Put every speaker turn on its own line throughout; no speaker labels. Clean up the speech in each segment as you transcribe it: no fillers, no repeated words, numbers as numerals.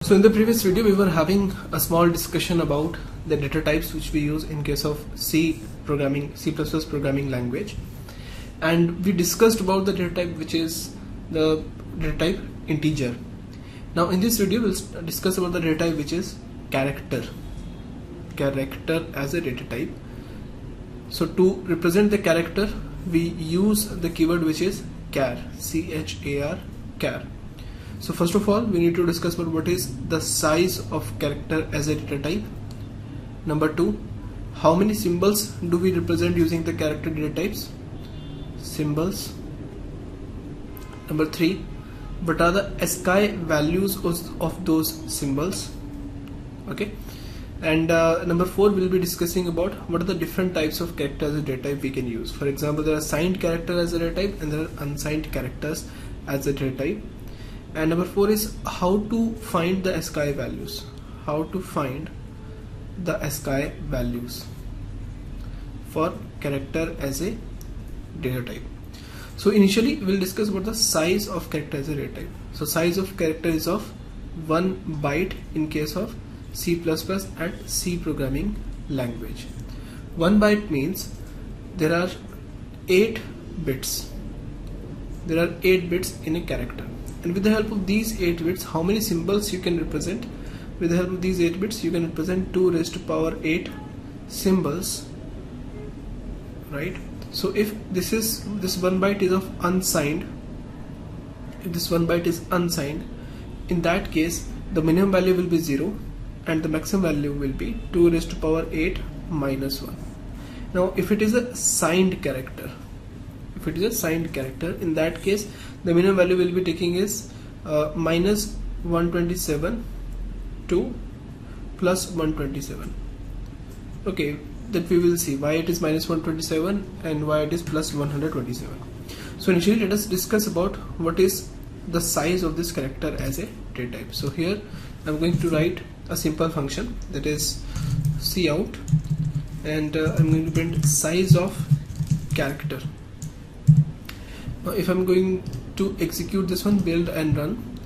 So in the previous video we were having a small discussion about the data types which we use in case of C programming language, and we discussed about the data type which is the data type integer. Now in this video we'll discuss about the data type which is character as a data type. So to represent the character we use the keyword which is char, C-H-A-R, char. So first of all we need to discuss about what is the size of character as a data type. Number two, how many symbols do we represent using the character data types? Symbols. Number three, what are the ASCII values of those symbols? Okay. And number four, we'll be discussing about what are the different types of character as a data type we can use. For example, there are signed character as a data type and there are unsigned characters as a data type. And number four is how to find the ASCII values. How to find the ASCII values for character as a data type. So initially we'll discuss about the size of character as a data type. So size of character is of 1 byte in case of C++ and C programming language. 1 byte means there are 8 bits. There are 8 bits in a character. And with the help of these 8 bits, how many symbols you can represent? With the help of these 8 bits, you can represent 2 raised to power 8 symbols, right? So if this 1 byte is of unsigned, if this 1 byte is unsigned, in that case the minimum value will be 0 and the maximum value will be 2 raised to power 8 minus 1. Now if it is a signed character, in that case the minimum value will be taking is minus 127 to plus 127. Okay, that we will see why it is minus 127 and why it is plus 127. So initially let us discuss about what is the size of this character as a data type. So here I'm going to write a simple function, that is cout, and I'm going to print size of character. Now if I'm going to execute this one, build and run,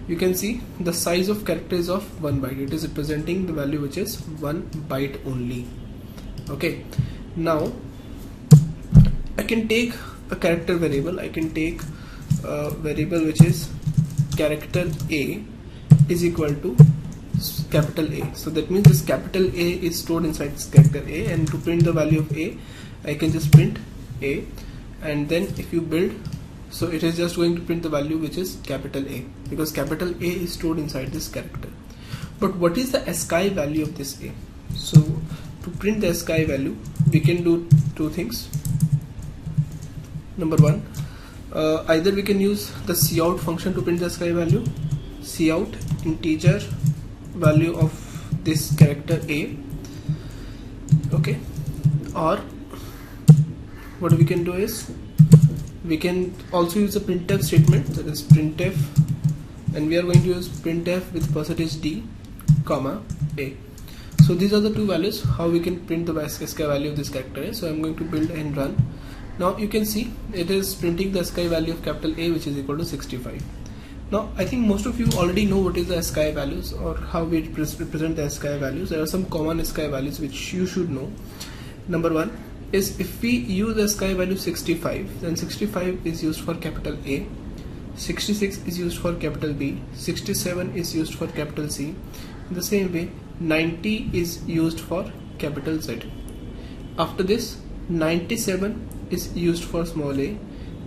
you can see the size of character is of 1 byte. It is representing the value which is 1 byte only. Okay, now I can take a character variable. I can take a variable which is character A is equal to capital A. So that means this capital A is stored inside this character A, and to print the value of A I can just print A, and then if you build, so it is just going to print the value which is capital A, because capital A is stored inside this character. But what is the ASCII value of this A? So to print the ASCII value we can do two things. Number one, either we can use the cout function to print the ASCII value, cout integer value of this character A, okay, or what we can do is we can also use a printf statement, that is printf, and we are going to use printf with %d comma A. So these are the two values how we can print the ASCII value of this character A. So I'm going to build and run. Now you can see it is printing the ASCII value of capital A which is equal to 65. Now I think most of you already know what is the ASCII values or how we represent the ASCII values. There are some common ASCII values which you should know. Number one is if we use the ASCII value 65, then 65 is used for capital A, 66 is used for capital B, 67 is used for capital C. In the same way 90 is used for capital Z. After this 97 is used for small a,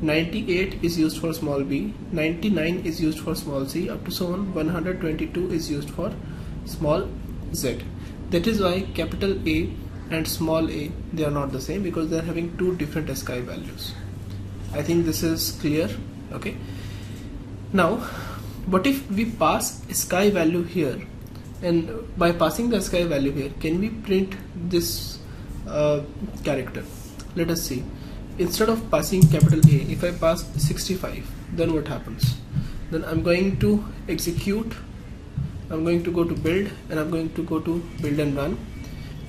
98 is used for small b, 99 is used for small c, up to so on 122 is used for small z. That is why capital A and small a, they are not the same, because they are having two different ASCII values. I think this is clear. Okay. Now what if we pass ASCII value here, and by passing the ASCII value here can we print this character? Let us see. Instead of passing capital A, if I pass 65, then what happens? Then I'm going to execute, I'm going to go to build, and I'm going to go to build and run.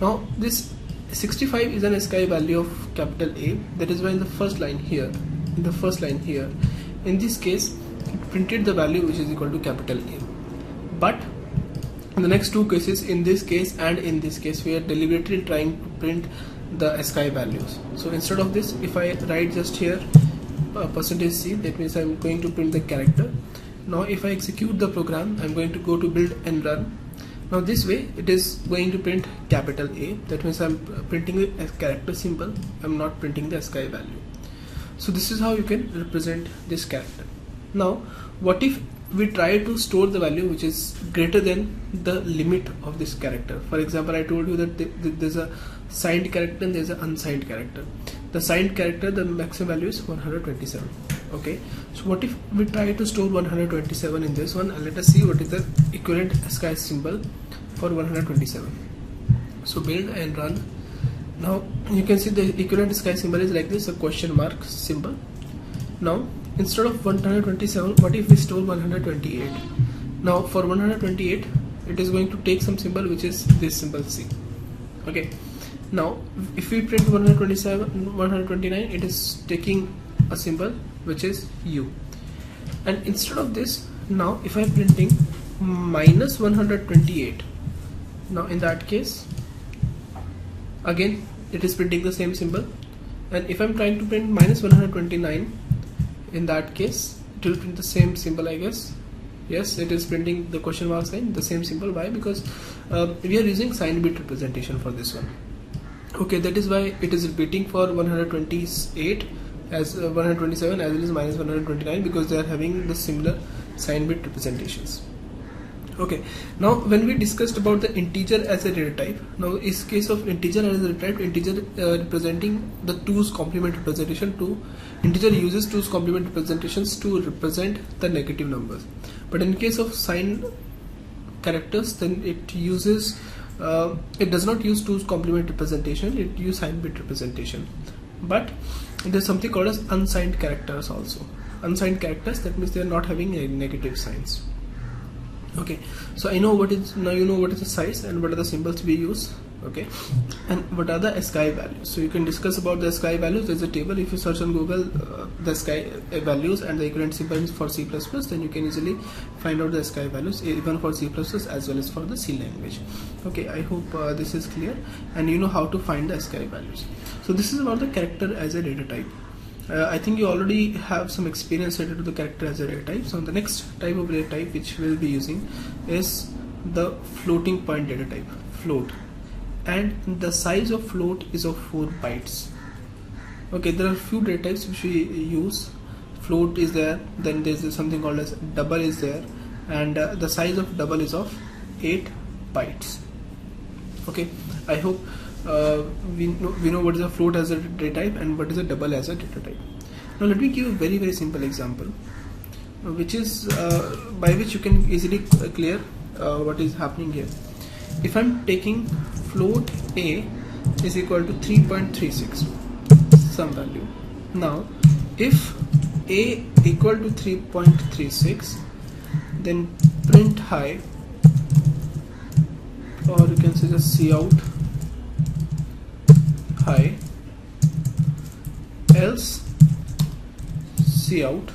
Now this 65 is an ASCII value of capital A. That is why in the first line here, in this case it printed the value which is equal to capital A. But In the next two cases, in this case and in this case, we are deliberately trying to print the ASCII values. So instead of this, if I write just here %C, that means I'm going to print the character. Now if I execute the program, I'm going to go to build and run. Now this way it is going to print capital A, that means I'm printing a character symbol, I'm not printing the ASCII value. So this is how you can represent this character. Now what if we try to store the value which is greater than the limit of this character? For example, I told you that there's a signed character and there's an unsigned character. The signed character, the maximum value is 127. Okay, so what if we try to store 127 in this one, and let us see what is the equivalent ASCII symbol for 127. So build and run. Now you can see the equivalent ASCII symbol is like this, a question mark symbol. Now instead of 127, what if we store 128? Now for 128, it is going to take some symbol which is this symbol C. Okay, now if we print 127, 129, it is taking a symbol which is U. And instead of this, now if I'm printing minus 128, now in that case again it is printing the same symbol. And if I'm trying to print minus 129, in that case it will print the same symbol, I guess. Yes, it is printing the question mark sign, the same symbol. Why? Because we are using signed bit representation for this one. Okay, that is why it is repeating for 128 as 127 as well as minus 129, because they are having the similar signed bit representations. Okay, now when we discussed about the integer as a data type, now in case of integer as a data type, integer representing the 2's complement representation, integer uses 2's complement representations to represent the negative numbers. But in case of signed characters, then it uses it does not use 2's complement representation, it uses signed bit representation. But there is something called as unsigned characters also. Unsigned characters, that means they are not having any negative signs. Okay, so I know what is, now you know what is the size and what are the symbols we use. Okay, and what are the ASCII values? So you can discuss about the ASCII values. There's a table. If you search on Google the ASCII values and the equivalent symbols for C++, then you can easily find out the ASCII values even for C++ as well as for the C language. Okay, I hope this is clear and you know how to find the ASCII values. So this is about the character as a data type. I think you already have some experience related to the character as a data type. So the next type of data type which we'll be using is the floating point data type, float, and the size of float is of 4 bytes. Okay, there are few data types which we use. Float is there, then there's something called as double is there, and the size of double is of 8 bytes. Okay, I hope we know what is a float as a data type and what is a double as a data type. Now let me give a very simple example, which is by which you can easily clear what is happening here. If I'm taking float A is equal to 3.36 some value. Now if A equal to 3.36, then print high, or you can say just cout high, else cout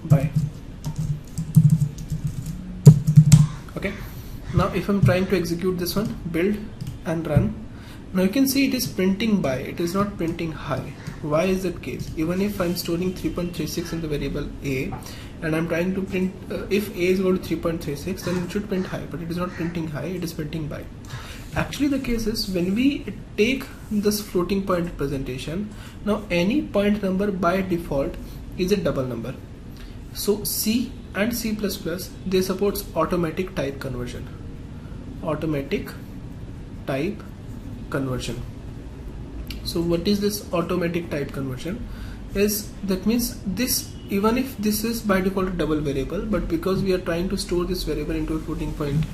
by. Okay, now if I'm trying to execute this one, build and run, now you can see it is printing by, it is not printing high. Why is that case? Even if I'm storing 3.36 in the variable A and I'm trying to print if A is equal to 3.36, then it should print high, but it is not printing high, it is printing by. Actually the case is when we take this floating point representation, now any point number by default is a double number. So C and C++, they supports automatic type conversion. Automatic type conversion. So what is this automatic type conversion? Is that means this, even if this is by default a double variable, but because we are trying to store this variable into a floating point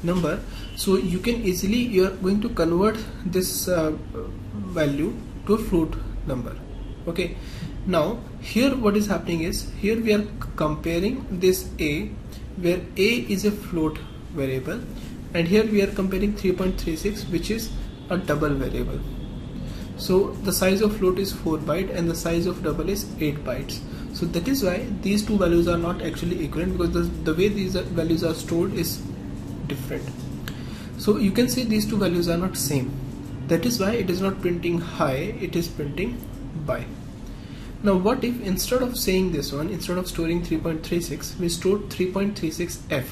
number, so you can easily, you are going to convert this value to a float number. Okay, now here what is happening is, here we are comparing this A, where A is a float variable, and here we are comparing 3.36, which is a double variable. So the size of float is 4 bytes and the size of double is 8 bytes. So that is why these two values are not actually equivalent, because the way these values are stored is different. So you can say these two values are not same. That is why it is not printing high, it is printing by. Now what if instead of saying this one, instead of storing 3.36, we stored 3.36f.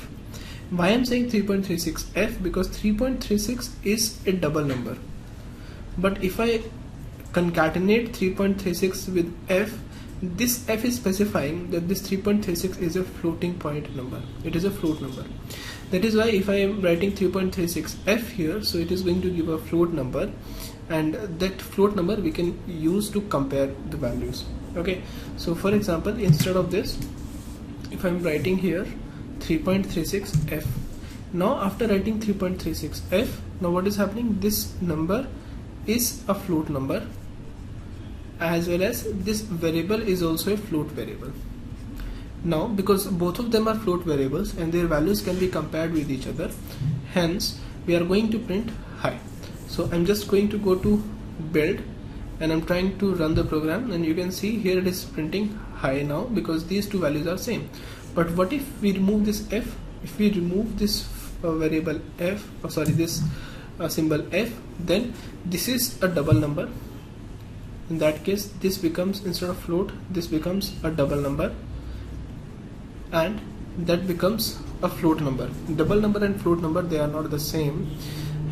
Why I'm saying 3.36f? Because 3.36 is a double number. But if I concatenate 3.36 with f, this f is specifying that this 3.36 is a floating point number. It is a float number. That is why if I am writing 3.36f here, so it is going to give a float number, and that float number we can use to compare the values. Okay, so for example, instead of this, if I am writing here 3.36f, now after writing 3.36f, now what is happening? This number is a float number, as well as this variable is also a float variable. Now because both of them are float variables and their values can be compared with each other, hence we are going to print high. So I'm just going to go to build and I'm trying to run the program, and you can see here it is printing high now because these two values are same. But what if we remove this f? If we remove this variable f, this symbol f, then this is a double number. In that case, this becomes, instead of float, this becomes a double number, and that becomes a float number. Double number and float number, they are not the same,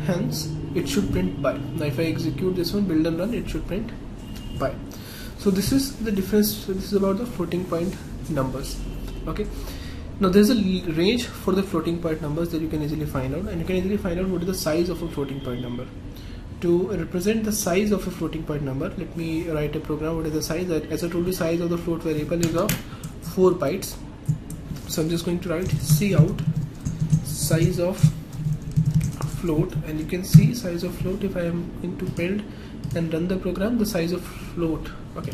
hence it should print by. Now if I execute this one, build and run, it should print by. So this is the difference. This is about the floating point numbers. Okay, now there is a range for the floating point numbers that you can easily find out, and you can easily find out what is the size of a floating point number. To represent the size of a floating point number, let me write a program. What is the size? That, as I told you, size of the float variable is of 4 bytes. So I'm just going to write cout size of float, and you can see size of float. If I am going to build and run the program, the size of float. Okay,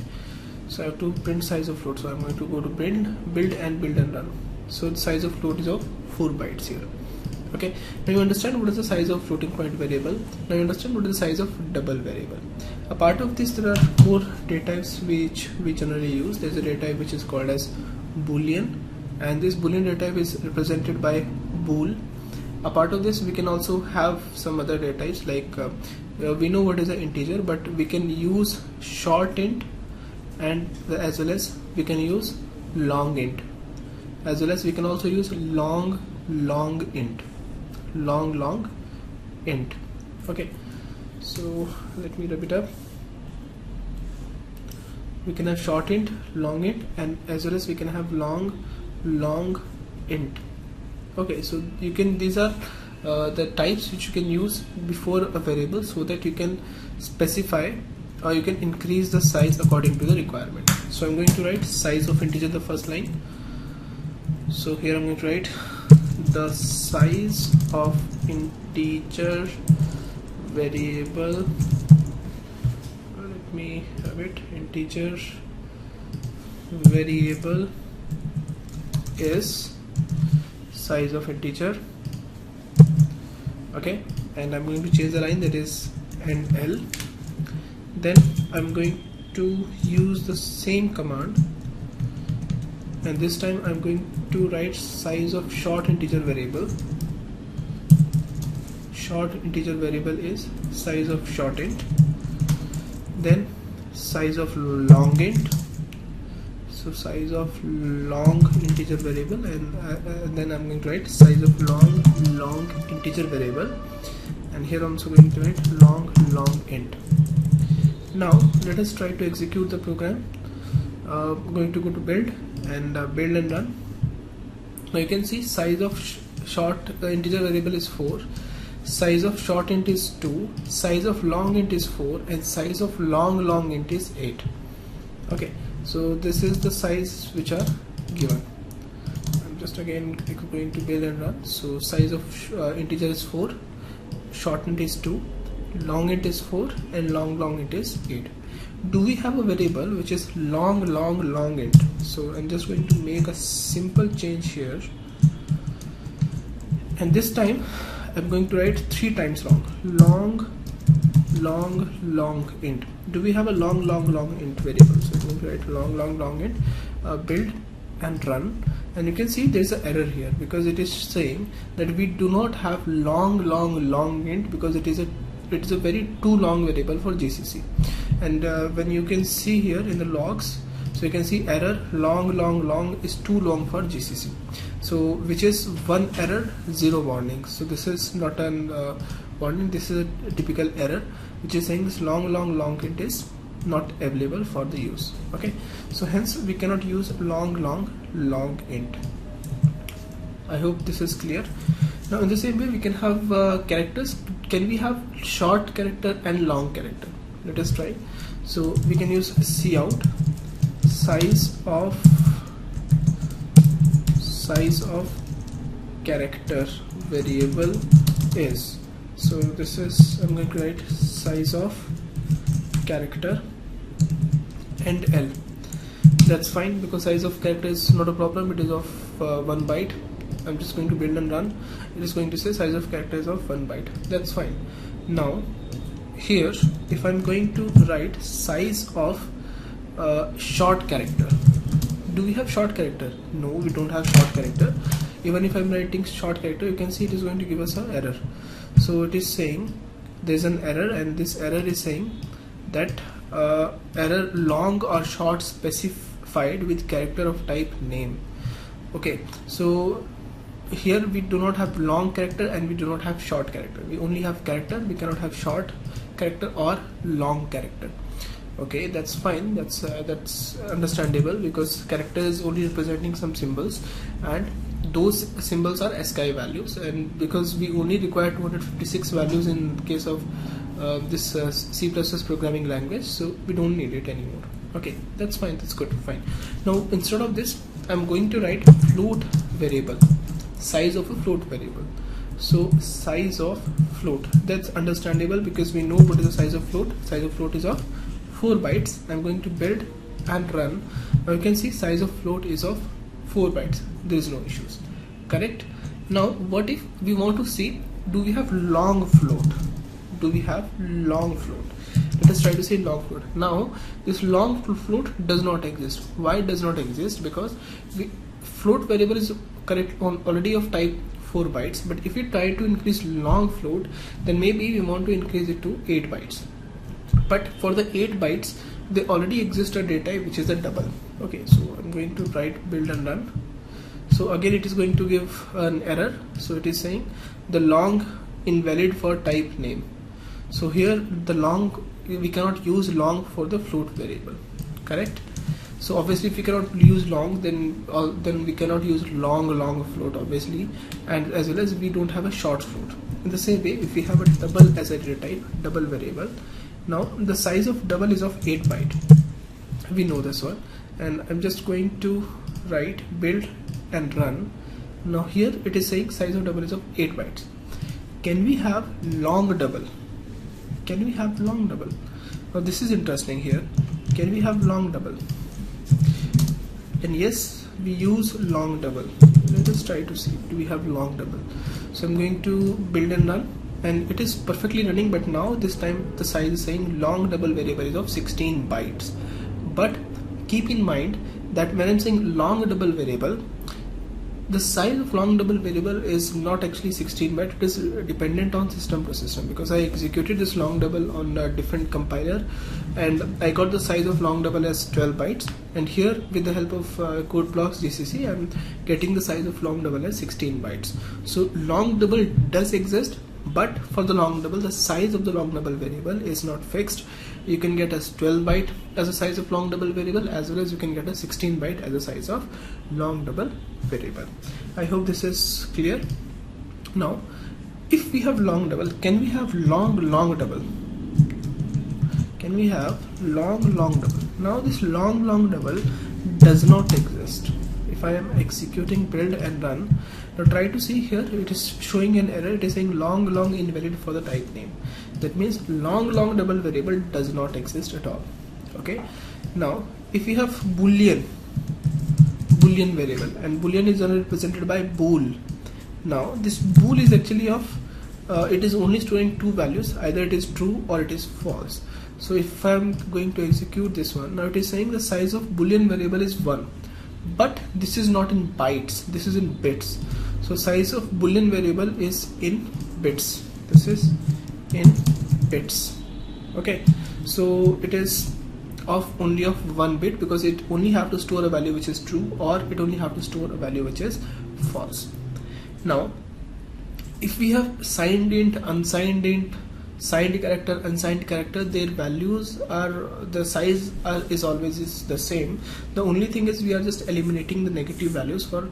so I have to print size of float. So I'm going to go to build and run. So the size of float is of 4 bytes here. Okay, now you understand what is the size of floating point variable. Now you understand what is the size of double variable. A part of this, there are more data types which we generally use. There is a data type which is called as boolean, and this boolean data type is represented by bool. A part of this, we can also have some other data types, like we know what is an integer, but we can use short int, and as well as we can use long int, as well as we can also use long int. Okay, so let me wrap it up. We can have short int, long int, and as well as we can have long int. Okay, so you can, these are the types which you can use before a variable, so that you can specify or you can increase the size according to the requirement. So I'm going to write size of integer, the first line. So here I'm going to write the size of integer variable. Let me have it. Integer variable is size of integer. Okay, and I'm going to change the line, that is NL. Then I'm going to use the same command, and this time I'm going to write size of short integer variable. Short integer variable is size of short int. Then size of long int, so size of long integer variable, and then I'm going to write size of long integer variable, and here I'm also going to write long int. Now let us try to execute the program. I'm going to go to build and build and run. Now you can see size of short integer variable is 4, size of short int is 2, size of long int is 4, and size of long int is 8. Okay, so this is the size which are given. I'm just again going to build and run. So size of integer is 4, short int is 2, long int is 4, and long int is 8. Do we have a variable which is long int? So I'm just going to make a simple change here, and this time I'm going to write 3 times long int. Do we have a long int variable? So I'm going to write long int. build and run, and you can see there's an error here because it is saying that we do not have long int because it is a very too long variable for GCC. And when you can see here in the logs, so you can see error long is too long for GCC, so which is one error, 0 warning. So this is not an warning, this is a typical error which is saying this long int is not available for the use. Okay, so hence we cannot use long int. I hope this is clear. Now in the same way we can have characters. Can we have short character and long character? Let us try. So we can use cout size of character variable is, so this is, I'm going to write size of character and L. That's fine because size of character is not a problem, it is of 1 byte. I'm just going to build and run. It is going to say size of character is of 1 byte. That's fine. Now here if I'm going to write size of short character, do we have short character? No, we don't have short character. Even if I'm writing short character, you can see it is going to give us an error. So it is saying there's an error, and this error is saying that error long or short specified with character of type name. Okay, so here we do not have long character and we do not have short character. We only have character, we cannot have short character or long character. Okay, that's fine, that's understandable because character is only representing some symbols and those symbols are ASCII values, and because we only require 256 values in case of this C++ programming language, so we don't need it anymore. Okay, that's fine, that's good, fine. Now instead of this I'm going to write float variable, size of a float variable. So size of float, that's understandable because we know what is the size of float. Size of float is of 4 bytes. I'm going to build and run. Now you can see size of float is of 4 bytes. There is no issues, correct? Now what if we want to see, do we have long float? Do we have long float? Let us try to say long float. Now this long float does not exist. Why it does not exist? Because float variable is correct on already of type 4 bytes, but if we try to increase long float, then maybe we want to increase it to 8 bytes. But for the 8 bytes, they already exist a data type which is a double. Okay, so I'm going to write build and run. So again it is going to give an error. So it is saying the long invalid for type name. So here the long, we cannot use long for the float variable, correct? So obviously if we cannot use long, then we cannot use long float obviously, and as well as we don't have a short float. In the same way, if we have a double as a data type, double variable, now the size of double is of 8 byte. We know this one, and I'm just going to write build and run. Now here it is saying size of double is of 8 bytes. Can we have long double? Can we have long double? Now this is interesting here. Can we have long double? And yes, we use long double. Let us try to see, do we have long double? So I'm going to build and run, and it is perfectly running, but now this time the size is saying long double variable is of 16 bytes. But keep in mind that when I'm saying long double variable, the size of long double variable is not actually 16 byte, it is dependent on system to system, because I executed this long double on a different compiler and I got the size of long double as 12 bytes, and here with the help of code blocks GCC I'm getting the size of long double as 16 bytes. So long double does exist, but for the long double the size of the long double variable is not fixed. You can get as 12 byte as a size of long double variable, as well as you can get a 16 byte as a size of long double variable. I hope this is clear. Now if we have long double, can we have long double? Can we have long double? Now this long double does not exist. If I am executing build and run, now try to see here, it is showing an error. It is saying long invalid for the type name. That means long double variable does not exist at all. Okay, now if we have boolean variable, and boolean is represented by bool. Now this bool is actually of it is only storing two values, either it is true or it is false. So if I'm going to execute this one, now it is saying the size of boolean variable is 1. but this is not in bytes, this is in bits. So size of boolean variable is in bits, this is in bits. Okay, so it is only of 1 bit, because it only have to store a value which is true, or it only have to store a value which is false. Now if we have signed int, unsigned int, signed character, unsigned character, their values are, the size is always the same. The only thing is we are just eliminating the negative values for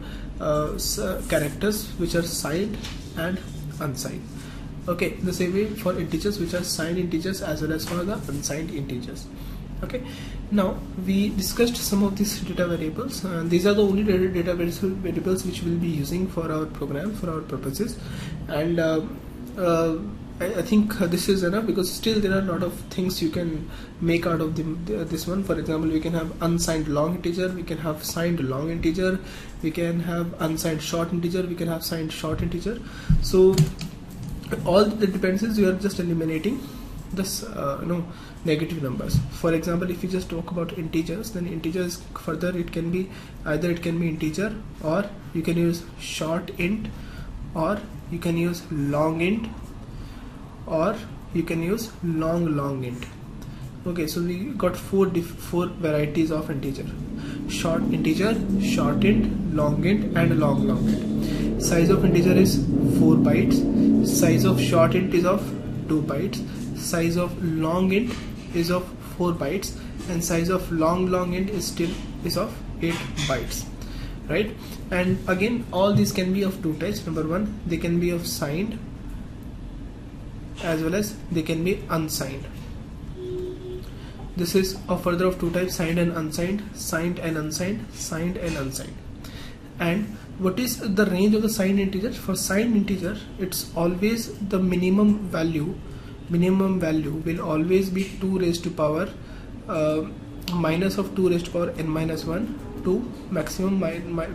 characters which are signed and unsigned. Okay, the same way for integers which are signed integers as well as for the unsigned integers. Okay, now we discussed some of these data variables, and these are the only data variables which we'll be using for our program, for our purposes. And I think this is enough, because still there are a lot of things you can make out of this one. For example, we can have unsigned long integer, we can have signed long integer, we can have unsigned short integer, we can have signed short integer. So all the dependencies we are just eliminating this negative numbers. For example, if you just talk about integers, then integers further it can be either it can be integer, or you can use short int, or you can use long int, or you can use long int. Okay, so we got four varieties of integer: short integer, short int, long int, and long int. Size of integer is 4 bytes, size of short int is of 2 bytes, size of long int is of 4 bytes, and size of long int is of 8 bytes, right? And again, all these can be of two types. Number one, they can be of signed as well as they can be unsigned. This is a further of two types: signed and unsigned, signed and unsigned, signed and unsigned. And what is the range of the signed integer? For signed integer, it's always the minimum value will always be 2 raised to power minus of 2 raised to power n minus 1 to maximum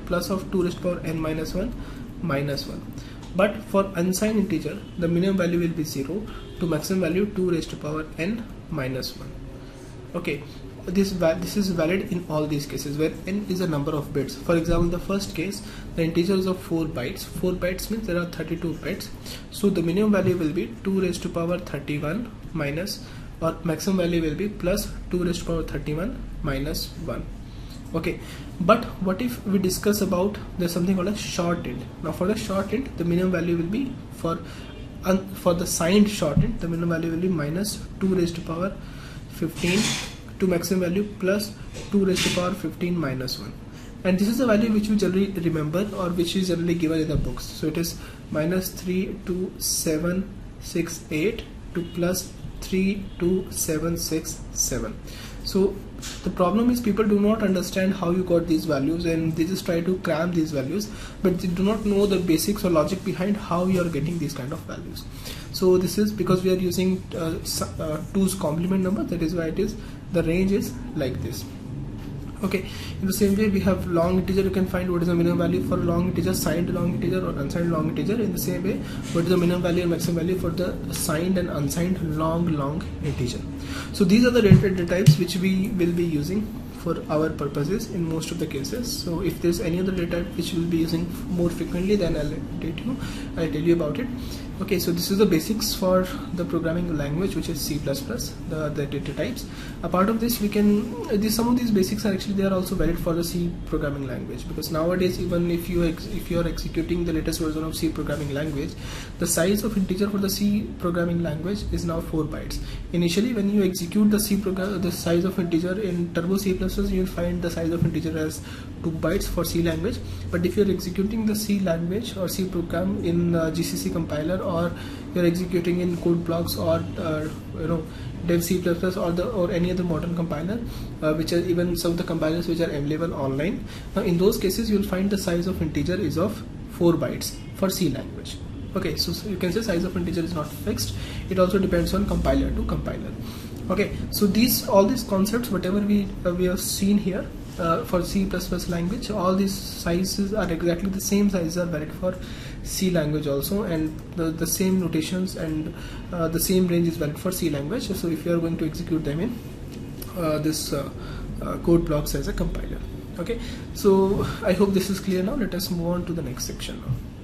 plus of 2 raised to power n minus 1 minus 1. But for unsigned integer, the minimum value will be 0 to maximum value 2 raised to power n minus 1. Okay, this is valid in all these cases where n is a number of bits. For example, the first case, the integer is of 4 bytes. 4 bytes means there are 32 bytes. So the minimum value will be 2 raised to power 31 minus, or maximum value will be plus 2 raised to power 31 minus 1. Okay, but what if we discuss about there's something called a short int. Now for the short int, the minimum value will be for the signed short int, the minimum value will be minus 2 raised to power 15 to maximum value plus 2 raised to power 15 minus 1. And this is the value which we generally remember, or which is generally given in the books. So it is minus 32768 to plus 32767. So the problem is people do not understand how you got these values, and they just try to cram these values, but they do not know the basics or logic behind how you are getting these kind of values. So this is because we are using 2's complement number, that is why it is the range is like this. Okay, in the same way we have long integer. You can find what is the minimum value for long integer, signed long integer or unsigned long integer. In the same way, what is the minimum value and maximum value for the signed and unsigned long integer. So these are the data types which we will be using for our purposes in most of the cases. So if there's any other data which we'll be using more frequently, then I'll tell you about it. Okay, so this is the basics for the programming language, which is C++, the data types. Apart of this, we can some of these basics are actually, they are also valid for the C programming language, because nowadays even if you are executing the latest version of C programming language, the size of integer for the C programming language is now 4 bytes. Initially, when you execute the the size of integer in Turbo C++, you'll find the size of integer as 2 bytes for C language. But if you're executing the C language or C program in GCC compiler, or you're executing in code blocks or dev C++ or any other modern compiler, which are even some of the compilers which are available online. Now in those cases, you'll find the size of integer is of 4 bytes for C language. Okay, so you can say size of integer is not fixed. It also depends on compiler to compiler. Okay, so all these concepts, whatever we have seen here for C++ language, all these sizes are exactly the same sizes are valid for C language also, and the same notations and the same range is valid for C language. So if you are going to execute them in this code blocks as a compiler. Okay, so I hope this is clear now. Let us move on to the next section now.